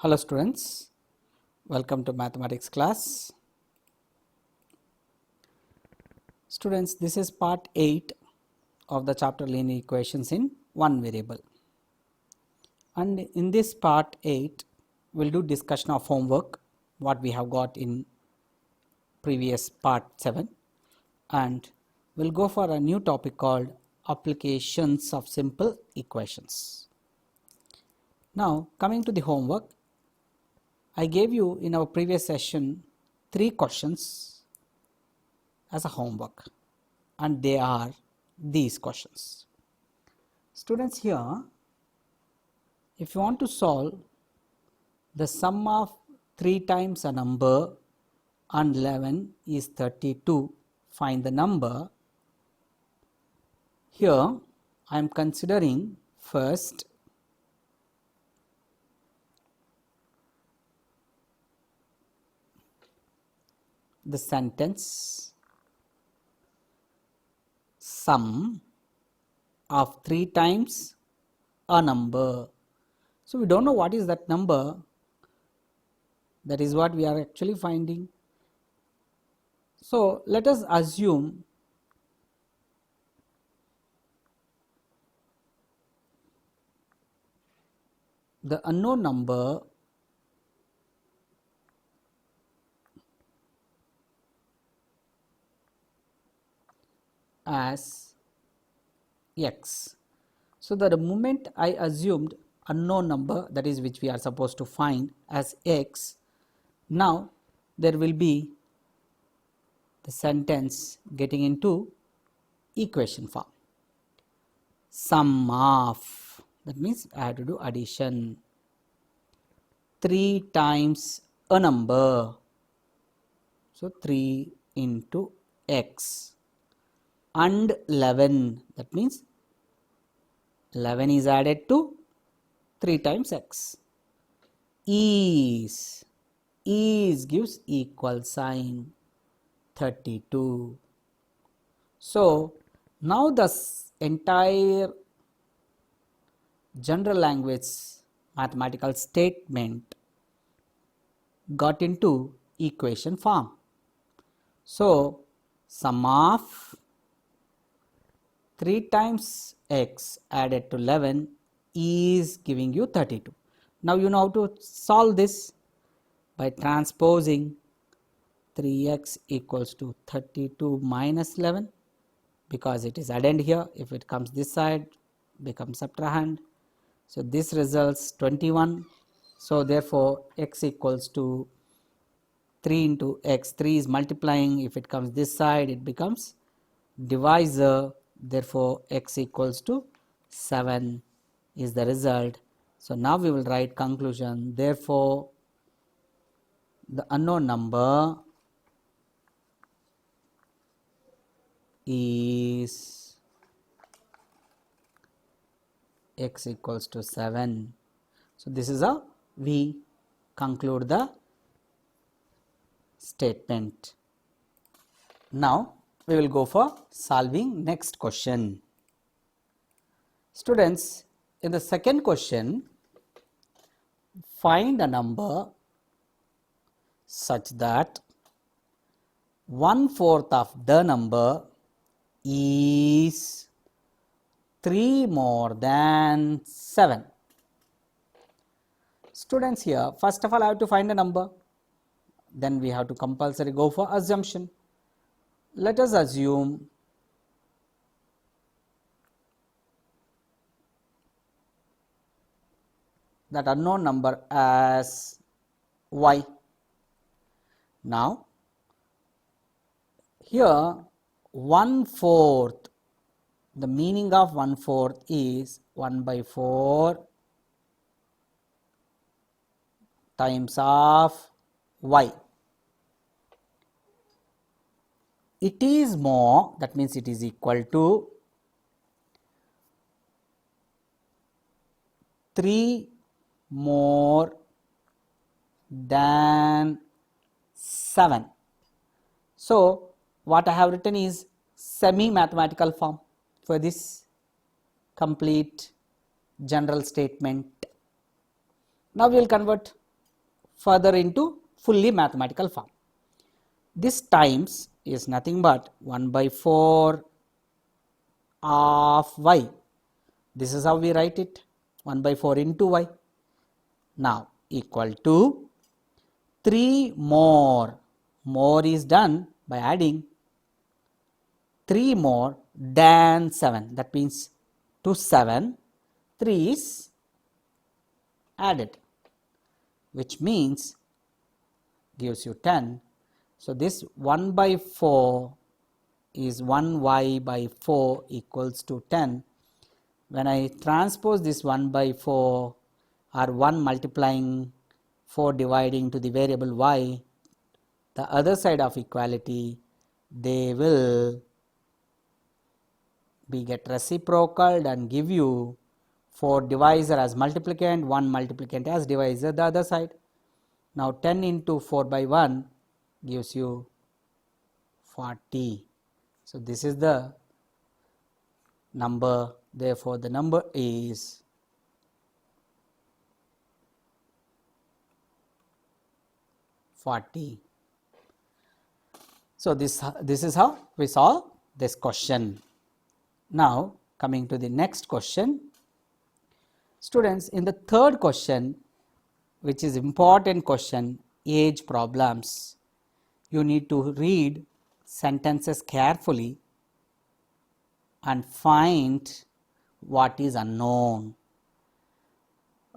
Hello students, welcome to mathematics class. Students, this is part 8 of the chapter linear equations in one variable. And in this part 8, we'll do discussion of homework, what we have got in previous part 7. And we'll go for a new topic called applications of simple equations. Now, coming to the homework, I gave you in our previous session 3 questions as a homework, and they are these questions. Students, here if you want to solve the sum of 3 times a number and 11 is 32, find the number. Here I am considering first the sentence sum of 3 times a number. So we don't know what is that number. That is what we are actually finding. So let us assume the unknown number as x. So that the moment I assumed unknown number, that is which we are supposed to find, as x, now there will be the sentence getting into equation form. Sum of, that means I have to do addition, 3 times a number, so 3 into x, and 11, that means 11 is added to 3 times x, is gives equal sign 32. So now the entire general language mathematical statement got into equation form. So sum of 3 times x added to 11 is giving you 32. Now you know how to solve this by transposing 3x equals to 32 minus 11, because it is addend here. If it comes this side, becomes subtrahend. So this results 21. So therefore x equals to 3 into x. 3 is multiplying. If it comes this side, it becomes divisor. Therefore x equals to 7 is the result. So now we will write conclusion. Therefore the unknown number is x equals to 7. So this is how we conclude the statement. Now we will go for solving next question. Students, in the second question, find a number such that 1/4 of the number is 3 more than 7. Students, here first of all I have to find a number, then we have to compulsory go for assumption. Let us assume that unknown number as y. Now here 1/4, the meaning of 1/4 is 1/4 times of y. It is more, that means it is equal to 3 more than 7. So what I have written is semi mathematical form for this complete general statement. Now we will convert further into fully mathematical form. This times is nothing but 1 by 4 of y. This is how we write it, 1 by 4 into y. Now equal to 3 more. More is done by adding 3 more than 7. That means to 7, 3 is added, which means gives you 10. So this 1 by 4 is 1y by 4 equals to 10. When I transpose this 1 by 4 or 1 multiplying 4 dividing to the variable y, the other side of equality, they will be get reciprocal and give you 4 divisor as multiplicand, 1 multiplicand as divisor the other side. Now 10 into 4 by 1 gives you 40. So this is the number, therefore the number is 40. So this is how we solve this question. Now coming to the next question. Students, in the third question, which is important question, age problems, you need to read sentences carefully and find what is unknown.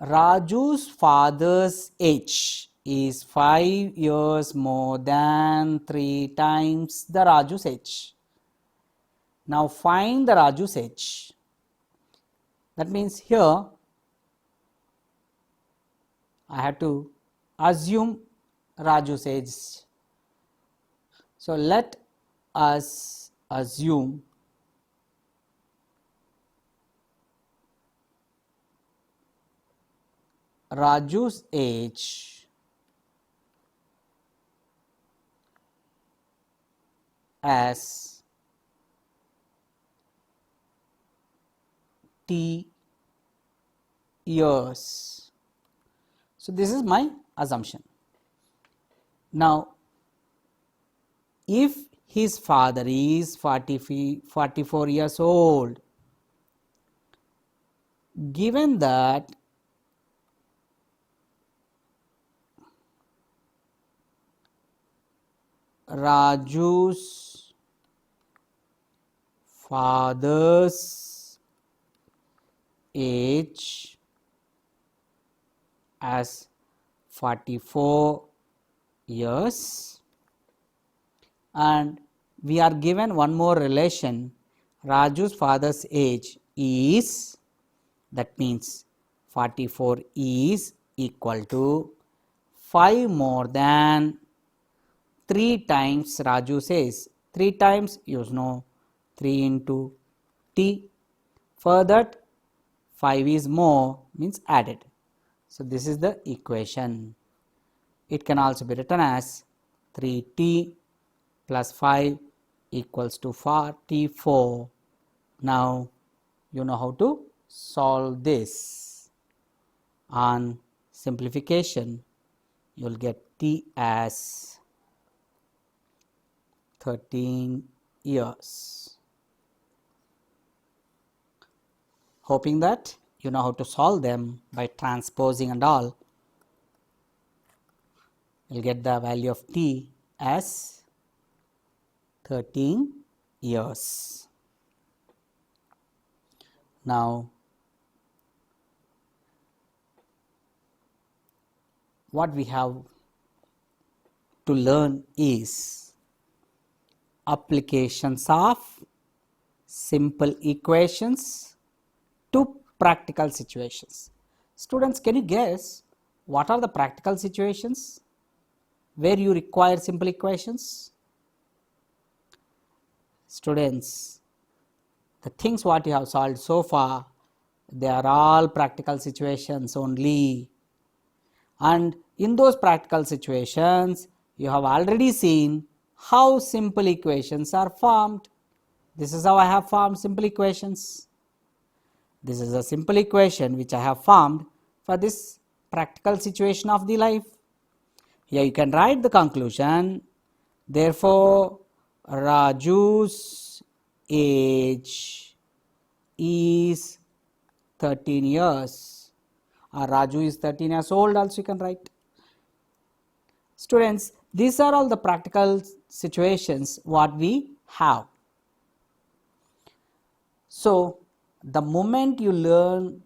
Raju's father's age is 5 years more than 3 times the Raju's age. Now find the Raju's age. That means here I have to assume Raju's age. So let us assume Raju's age as t years. So this is my assumption. Now if his father is 44 years old, given that Raju's father's age as 44 years, and we are given one more relation, Raju's father's age is, that means 44 is equal to 5 more than 3 times Raju says. 3 times you know 3 into t. For that 5 is more means added. So this is the equation. It can also be written as 3t plus 5 equals to 44. Now you know how to solve this. On simplification, you will get t as 13 years. Hoping that you know how to solve them by transposing and all. You will get the value of t as 13 years. Now what we have to learn is applications of simple equations to practical situations. Students, can you guess what are the practical situations where you require simple equations? Students, the things what you have solved so far, they are all practical situations only. And in those practical situations, you have already seen how simple equations are formed. This is how I have formed simple equations. This is a simple equation which I have formed for this practical situation of the life. Here you can write the conclusion. Therefore, Raju's age is 13 years. Or Raju is 13 years old also you can write. Students, these are all the practical situations what we have. So, the moment you learn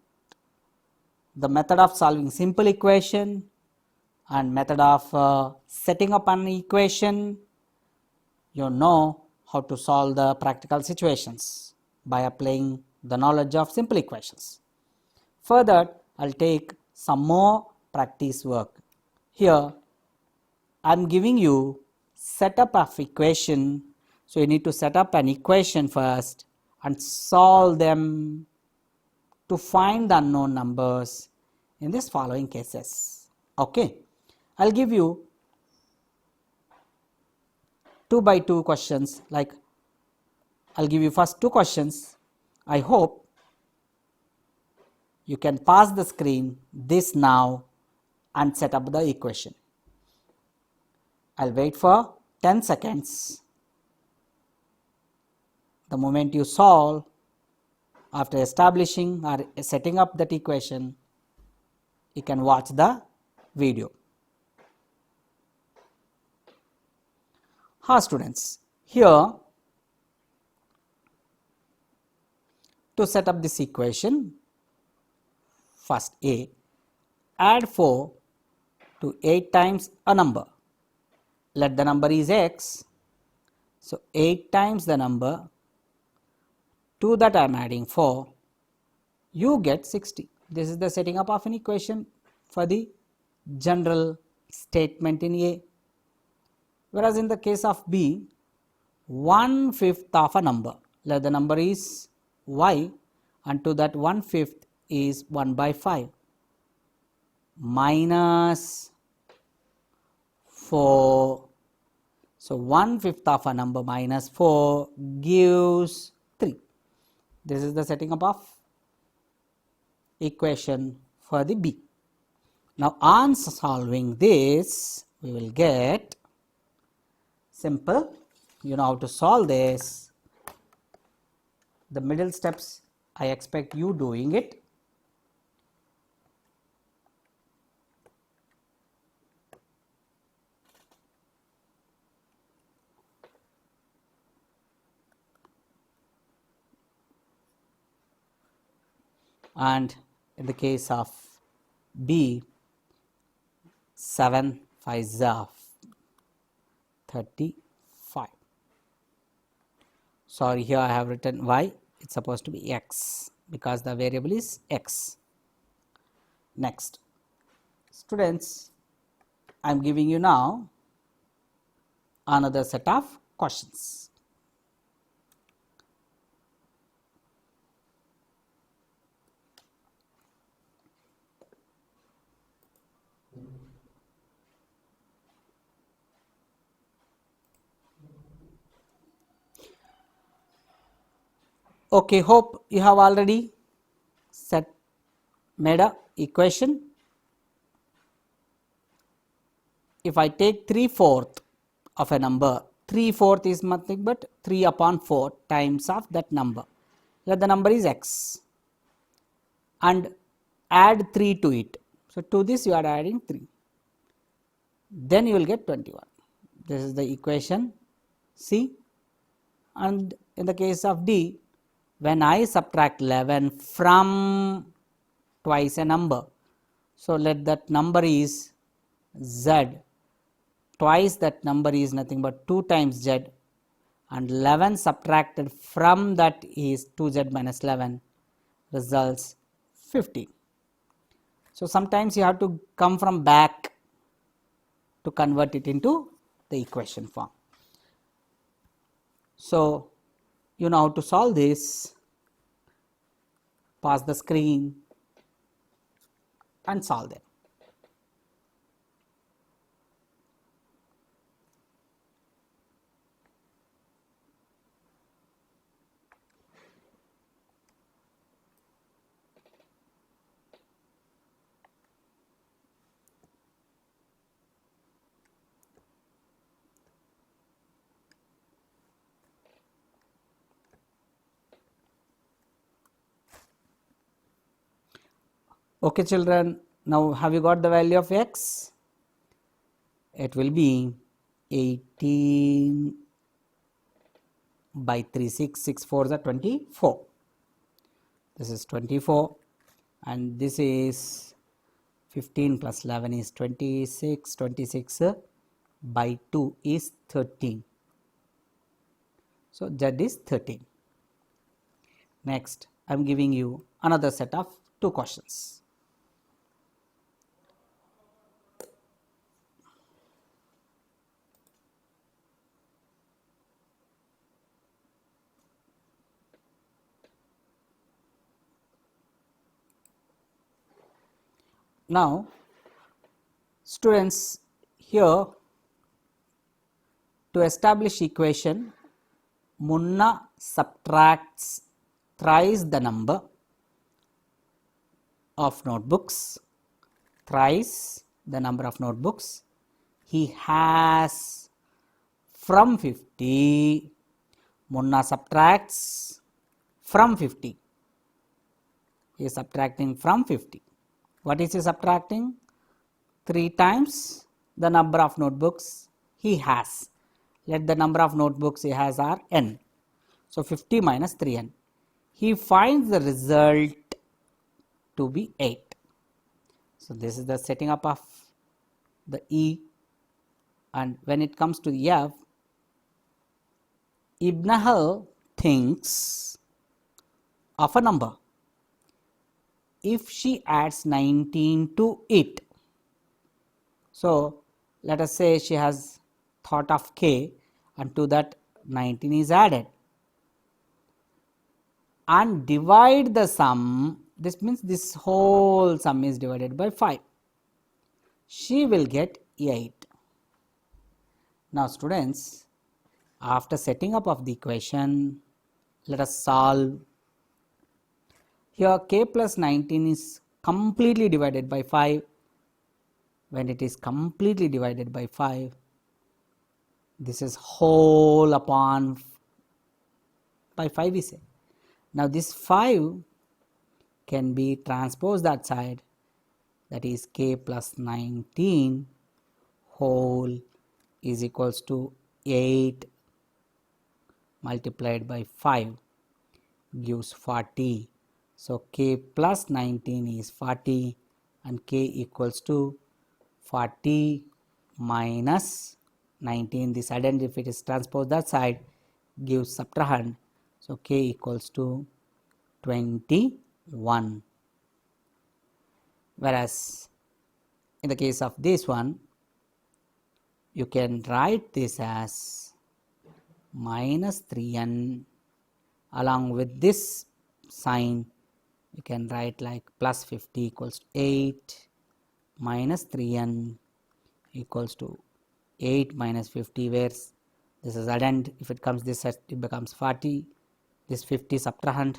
the method of solving simple equation and method of setting up an equation, you know how to solve the practical situations by applying the knowledge of simple equations. Further, I'll take some more practice work. Here, I'm giving you setup of equation. So, you need to set up an equation first and solve them to find the unknown numbers in this following cases. Okay, I'll give you 2 by 2 questions, like I'll give you first 2 questions. I hope you can pause the screen this now and set up the equation. I'll wait for 10 seconds. The moment you solve, after establishing or setting up that equation, you can watch the video. Students, here to set up this equation, first A, add 4 to 8 times a number. Let the number is x. So, 8 times the number, to that I am adding 4, you get 60. This is the setting up of an equation for the general statement in A. Whereas in the case of B, 1/5 of a number, let the number is y, and to that 1/5 is 1 by 5 minus 4. So, 1/5 of a number minus 4 gives 3. This is the setting up of equation for the B. Now, on solving this, we will get simple. You know how to solve this. The middle steps, I expect you doing it. And in the case of B, 7 5s are 35. Sorry, here I have written y, it's supposed to be x because the variable is x. Next, students, I am giving you now another set of questions. Okay, hope you have already made a equation. If I take 3/4 of a number, 3/4 is nothing but 3 upon 4 times of that number. Let the number is x and add 3 to it. So, to this you are adding 3. Then you will get 21. This is the equation C. And in the case of D, when I subtract 11 from twice a number, so let that number is z, twice that number is nothing but 2 times z, and 11 subtracted from that is 2z minus 11 results 15. So, sometimes you have to come from back to convert it into the equation form. So, you know how to solve this. Pause the screen and solve them. Okay children, now have you got the value of x? It will be 18 by 3, 6 4 is 24. This is 24 and this is 15 plus 11 is 26, 26 by 2 is 13. So Z is 13. Next, I am giving you another set of 2 questions. Now, students, here to establish equation, Munna subtracts thrice the number of notebooks, thrice the number of notebooks he has from 50. Munna subtracts from 50. He is subtracting from 50. What is he subtracting? 3 times the number of notebooks he has. Let the number of notebooks he has are n. So 50 minus 3n. He finds the result to be 8. So this is the setting up of the E, and when it comes to the F, Ibn Hal thinks of a number. If she adds 19 to it, so let us say she has thought of k and to that 19 is added, and divide the sum, this means this whole sum is divided by 5, she will get 8. Now students, after setting up of the equation, let us solve. Here k plus 19 is completely divided by 5. When it is completely divided by 5, this is whole upon by 5 we say. Now this 5 can be transposed that side, that is k plus 19 whole is equals to 8 multiplied by 5 gives 40. So k plus 19 is 40 and k equals to 40 minus 19. This addend, if it is transposed that side, gives subtrahend. So k equals to 21. Whereas in the case of this one, you can write this as minus 3n, along with this sign you can write like plus 50 equals to 8 minus 3n equals to 8 minus 50, where this is addend, if it comes this side it becomes 40, this 50 subtrahend,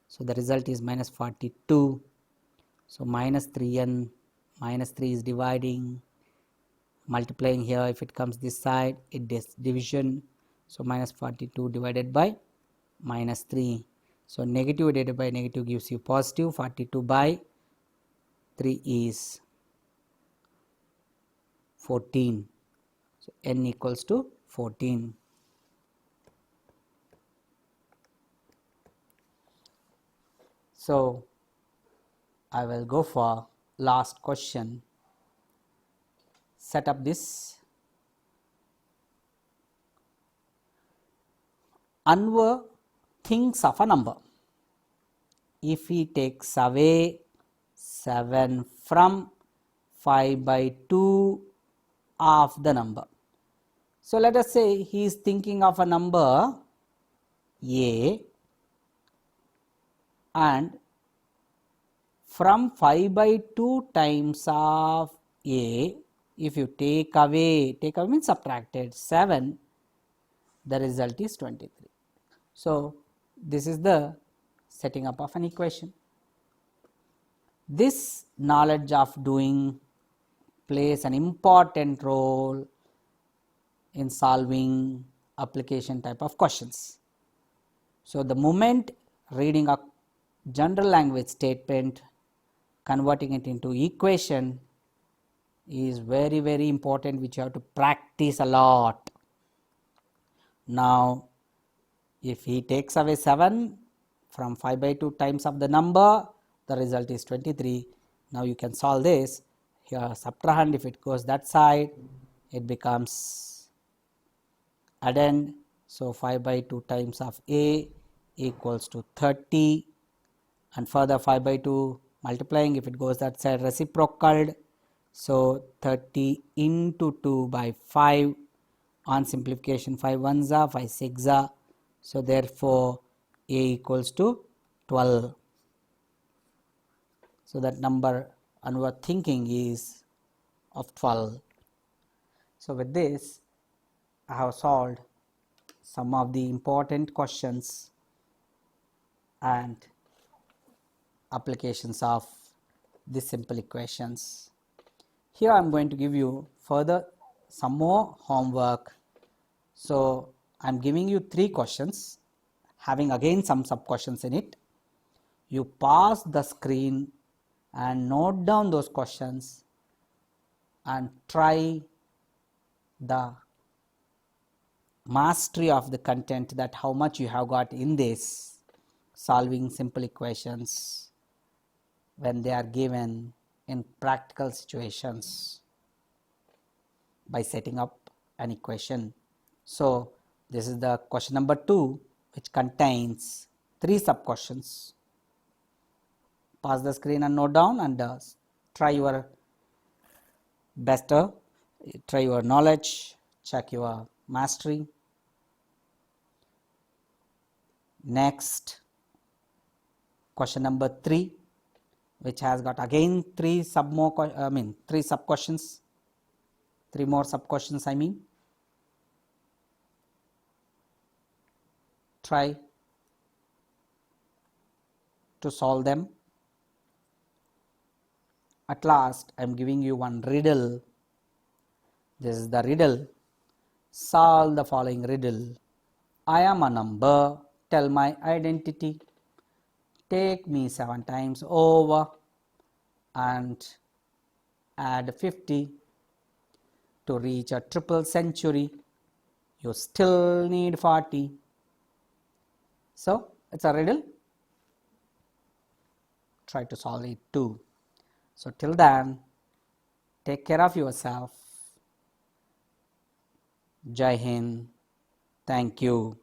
so the result is minus 42. So minus 3n, minus 3 is dividing, multiplying here, if it comes this side it is division, so minus 42 divided by minus 3. So negative divided by negative gives you positive. 42 by 3 is 14. So n equals to 14. So I will go for last question. Set up this. Anwar thinks of a number. If he takes away 7 from 5 by 2 of the number. So let us say he is thinking of a number a, and from 5 by 2 times of a, if you take away means subtracted 7, the result is 23. So this is the setting up of an equation. This knowledge of doing plays an important role in solving application type of questions. So the moment reading a general language statement converting it into equation is very, very important, which you have to practice a lot. Now, if he takes away 7 from 5 by 2 times of the number, the result is 23. Now you can solve this. Here subtrahend, if it goes that side, it becomes addend. So 5 by 2 times of A equals to 30, and further 5 by 2 multiplying, if it goes that side, reciprocal. So 30 into 2 by 5, on simplification 5 ones are 5 6 are. So therefore A equals to 12. So that number our thinking is of 12. So with this, I have solved some of the important questions and applications of these simple equations. Here I am going to give you further some more homework. So I am giving you 3 questions, having again some sub questions in it. You pause the screen and note down those questions and try the mastery of the content, that how much you have got in this solving simple equations when they are given in practical situations by setting up an equation. So this is the question number 2, which contains 3 sub questions. Pause the screen and note down, and try your best, try your knowledge, check your mastery. Next, question number 3, which has got again 3 more sub questions. I mean. Try to solve them. At last, I am giving you one riddle. This is the riddle. Solve the following riddle. I am a number. Tell my identity. Take me 7 times over and add 50 to reach a triple century. You still need 40. So it's a riddle. Try to solve it too. So till then, take care of yourself. Jai Hind. Thank you.